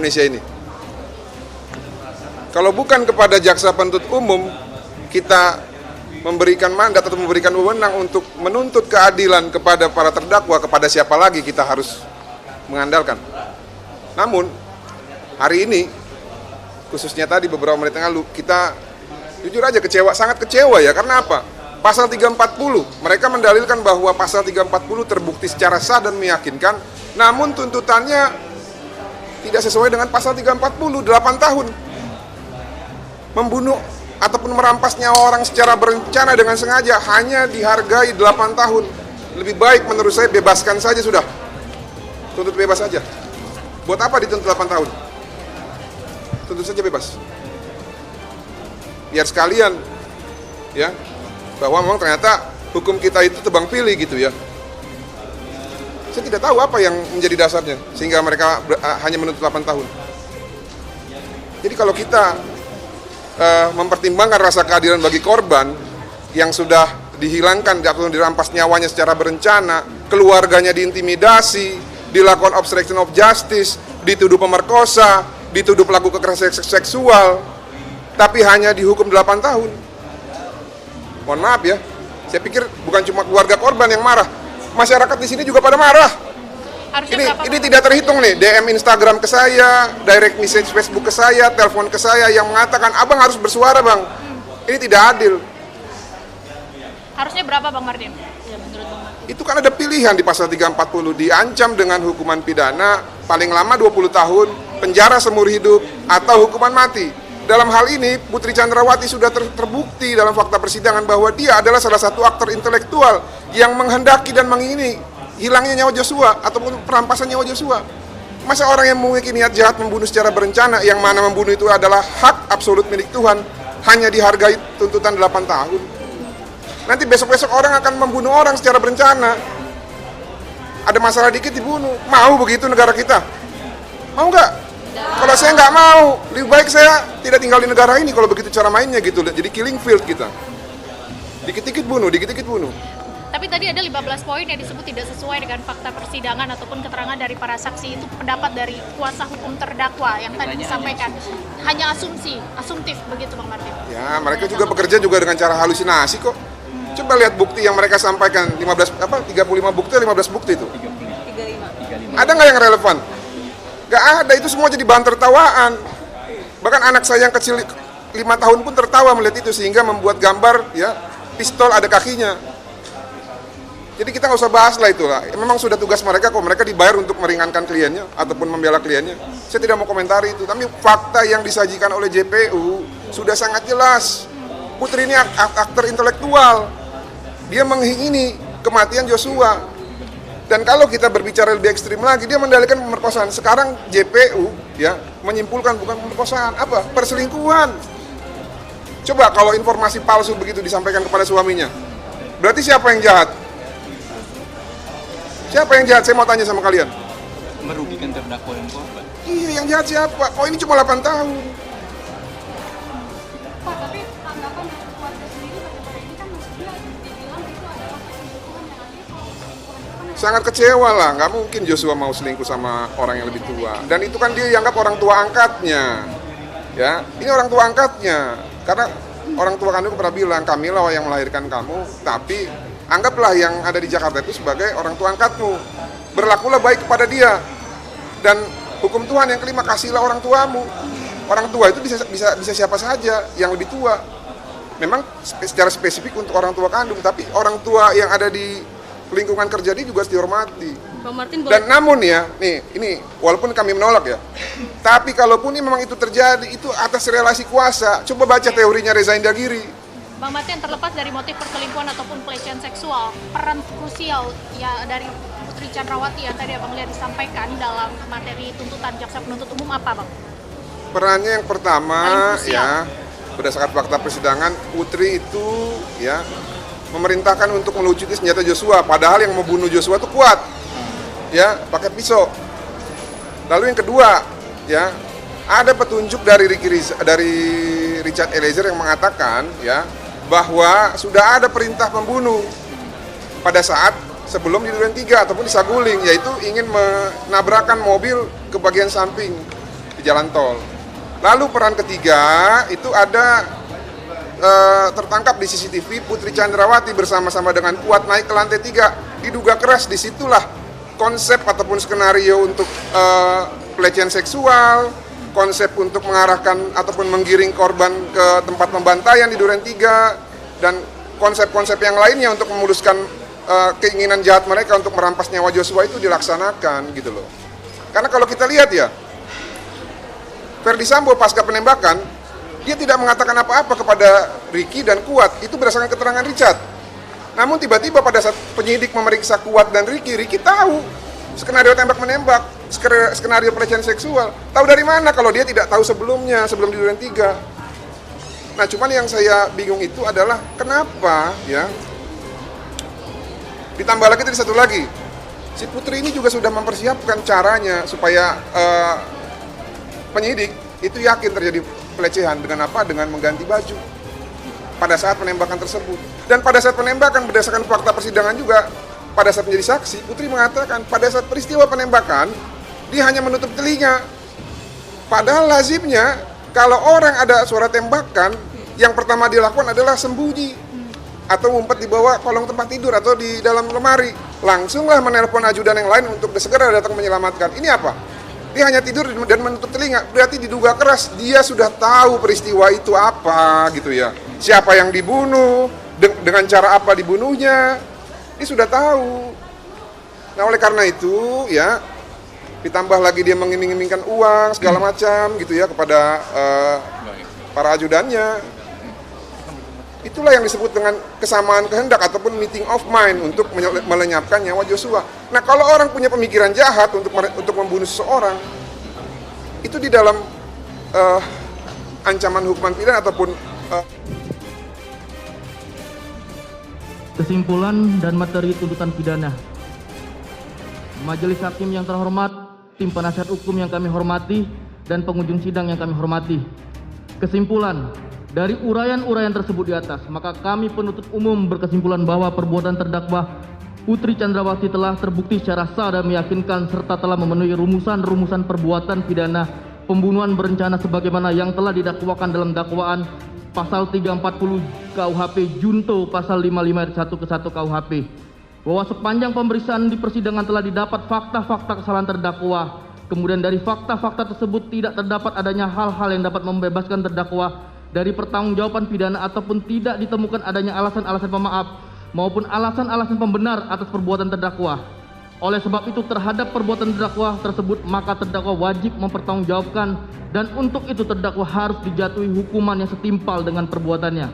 Indonesia ini. Kalau bukan kepada jaksa penuntut umum, kita memberikan mandat atau memberikan wewenang untuk menuntut keadilan kepada para terdakwa, kepada siapa lagi kita harus mengandalkan. Namun, hari ini, khususnya tadi beberapa menit yang lalu, kita jujur aja kecewa, sangat kecewa ya, karena apa? Pasal 340, mereka mendalilkan bahwa pasal 340 terbukti secara sah dan meyakinkan, namun tuntutannya tidak sesuai dengan pasal 340, 8 tahun. Membunuh ataupun merampas nyawa orang secara berencana dengan sengaja hanya dihargai 8 tahun. Lebih baik menurut saya bebaskan saja sudah. Tuntut bebas saja. Buat apa dituntut 8 tahun? Tuntut saja bebas. Biar sekalian ya, bahwa memang ternyata hukum kita itu tebang pilih gitu ya. Saya tidak tahu apa yang menjadi dasarnya sehingga mereka hanya menuntut 8 tahun. Jadi kalau kita mempertimbangkan rasa keadilan bagi korban yang sudah dihilangkan atau dirampas nyawanya secara berencana, keluarganya diintimidasi, dilakukan obstruction of justice, dituduh pemerkosa, dituduh pelaku kekerasan seksual, tapi hanya dihukum 8 tahun. Mohon maaf ya, saya pikir bukan cuma keluarga korban yang marah, masyarakat di sini juga pada marah. Ini tidak terhitung nih, DM Instagram ke saya, direct message Facebook ke saya, telepon ke saya yang mengatakan, abang harus bersuara bang. Ini tidak adil. Harusnya berapa Bang Martin? Ya, menurut Bang Martin. Itu kan ada pilihan di pasal 340, diancam dengan hukuman pidana paling lama 20 tahun, penjara seumur hidup, atau hukuman mati. Dalam hal ini, Putri Chandrawati sudah terbukti dalam fakta persidangan bahwa dia adalah salah satu aktor intelektual yang menghendaki dan mengingini hilangnya nyawa Joshua ataupun perampasan nyawa Joshua. Masa orang yang memiliki niat jahat membunuh secara berencana, yang mana membunuh itu adalah hak absolut milik Tuhan, hanya dihargai tuntutan 8 tahun. Nanti besok-besok orang akan membunuh orang secara berencana. Ada masalah dikit dibunuh. Mau begitu negara kita? Mau nggak? Kalau saya nggak mau, lebih baik saya tidak tinggal di negara ini kalau begitu cara mainnya gitu. Jadi killing field kita. Dikit-dikit bunuh, dikit-dikit bunuh. Tapi tadi ada 15 poin yang disebut tidak sesuai dengan fakta persidangan ataupun keterangan dari para saksi. Itu pendapat dari kuasa hukum terdakwa yang tadi disampaikan. Hanya asumtif begitu Bang Martin. Ya, mereka juga bekerja juga dengan cara halusinasi kok. Coba lihat bukti yang mereka sampaikan, 35 bukti, 15 bukti itu. 35. Ada nggak yang relevan? Nggak ada, itu semua jadi bahan tertawaan. Bahkan anak saya yang kecil 5 tahun pun tertawa melihat itu sehingga membuat gambar ya pistol ada kakinya. Jadi kita nggak usah bahas lah itulah. Memang sudah tugas mereka kok, mereka dibayar untuk meringankan kliennya ataupun membela kliennya. Saya tidak mau komentari itu, tapi fakta yang disajikan oleh JPU sudah sangat jelas. Putri ini aktor intelektual. Dia mengingini kematian Joshua. Dan kalau kita berbicara lebih ekstrim lagi, dia mendalilkan pemerkosaan. Sekarang JPU ya menyimpulkan bukan pemerkosaan, apa? Perselingkuhan. Coba kalau informasi palsu begitu disampaikan kepada suaminya, berarti siapa yang jahat? Siapa yang jahat? Saya mau tanya sama kalian. Merugikan terdakwa dan korban. Iya, yang jahat siapa? Oh, ini cuma 8 tahun. Pak, tapi tanggapan dari keluarga sendiri bagaimana ini kan maksudnya dibilang itu adalah perselingkuhan yang ada kalau perselingkuhan itu kan Sangat kecewa lah, nggak mungkin Joshua mau selingkuh sama orang yang lebih tua. Dan itu kan dia dianggap orang tua angkatnya. Ya, ini orang tua angkatnya. Karena orang tua kandung pernah bilang, kamilah yang melahirkan kamu, tapi anggaplah yang ada di Jakarta itu sebagai orang tua angkatmu. Berlakulah baik kepada dia. Dan hukum Tuhan yang kelima, kasihlah orang tuamu. Orang tua itu bisa siapa saja yang lebih tua. Memang secara spesifik untuk orang tua kandung, tapi orang tua yang ada di lingkungan kerja dia juga harus dihormati. Bang Martin boleh. Dan namun ya, ini walaupun kami menolak ya, tapi kalaupun ini memang itu terjadi, itu atas relasi kuasa. Coba baca teorinya Reza Indragiri. Bang Martin, terlepas dari motif perselingkuhan ataupun pelecehan seksual, peran krusial ya dari Putri Chandrawati yang tadi Abang lihat disampaikan dalam materi tuntutan jaksa penuntut umum apa, Bang? Perannya yang pertama Paling krusial. ya, berdasarkan fakta persidangan, Putri itu ya memerintahkan untuk melucuti senjata Joshua, padahal yang membunuh Joshua itu kuat, ya pakai pisau. Lalu yang kedua, ya ada petunjuk dari Richard Eliezer yang mengatakan ya bahwa sudah ada perintah membunuh pada saat sebelum di Duren 3 ataupun di Saguling, yaitu ingin menabrakkan mobil ke bagian samping. di jalan tol. Lalu peran ketiga itu ada tertangkap di CCTV Putri Chandrawati bersama-sama dengan Kuat naik ke lantai 3. Diduga keras, disitulah konsep ataupun skenario untuk pelecehan seksual, konsep untuk mengarahkan ataupun menggiring korban ke tempat pembantaian di Duren 3, dan konsep-konsep yang lainnya untuk memuluskan keinginan jahat mereka untuk merampas nyawa Joshua itu dilaksanakan gitu loh. Karena kalau kita lihat ya, Ferdy Sambo pasca penembakan, dia tidak mengatakan apa-apa kepada Ricky dan Kuat, itu berdasarkan keterangan Richard. Namun tiba-tiba pada saat penyidik memeriksa Kuat dan Ricky tahu skenario tembak-menembak, skenario pelecehan seksual. Tahu dari mana kalau dia tidak tahu sebelumnya, sebelum di Duren 3? Nah, cuman yang saya bingung itu adalah kenapa ya, ditambah lagi tadi satu lagi, si Putri ini juga sudah mempersiapkan caranya supaya penyidik itu yakin terjadi pelecehan dengan apa? Dengan mengganti baju pada saat penembakan tersebut. Dan pada saat penembakan berdasarkan fakta persidangan juga, pada saat menjadi saksi, Putri mengatakan pada saat peristiwa penembakan dia hanya menutup telinga. Padahal lazimnya kalau orang ada suara tembakan, yang pertama dilakukan adalah sembunyi atau ngumpet di bawah kolong tempat tidur atau di dalam lemari. Langsunglah menelpon ajudan yang lain untuk segera datang menyelamatkan. Ini apa? Dia hanya tidur dan menutup telinga, berarti diduga keras, dia sudah tahu peristiwa itu apa gitu ya. Siapa yang dibunuh, dengan cara apa dibunuhnya, dia sudah tahu. Nah oleh karena itu ya, ditambah lagi dia mengiming-imingkan uang segala macam gitu ya kepada para ajudannya. Itulah yang disebut dengan kesamaan kehendak ataupun meeting of mind untuk melenyapkan nyawa Joshua. Nah, kalau orang punya pemikiran jahat untuk membunuh seseorang, itu di dalam ancaman hukuman pidana ataupun kesimpulan dan materi tuntutan pidana. Majelis Hakim yang terhormat, tim penasihat hukum yang kami hormati, dan pengunjung sidang yang kami hormati. Kesimpulan, dari uraian-uraian tersebut di atas, maka kami penuntut umum berkesimpulan bahwa perbuatan terdakwa Putri Chandrawati telah terbukti secara sah dan meyakinkan serta telah memenuhi rumusan-rumusan perbuatan pidana pembunuhan berencana sebagaimana yang telah didakwakan dalam dakwaan pasal 340 KUHP junto pasal 55 ayat 1 ke 1 KUHP. Bahwa sepanjang pemeriksaan di persidangan telah didapat fakta-fakta kesalahan terdakwa. Kemudian dari fakta-fakta tersebut tidak terdapat adanya hal-hal yang dapat membebaskan terdakwa dari pertanggungjawaban pidana ataupun tidak ditemukan adanya alasan-alasan pemaaf maupun alasan-alasan pembenar atas perbuatan terdakwa. Oleh sebab itu terhadap perbuatan terdakwa tersebut maka terdakwa wajib mempertanggungjawabkan dan untuk itu terdakwa harus dijatuhi hukuman yang setimpal dengan perbuatannya.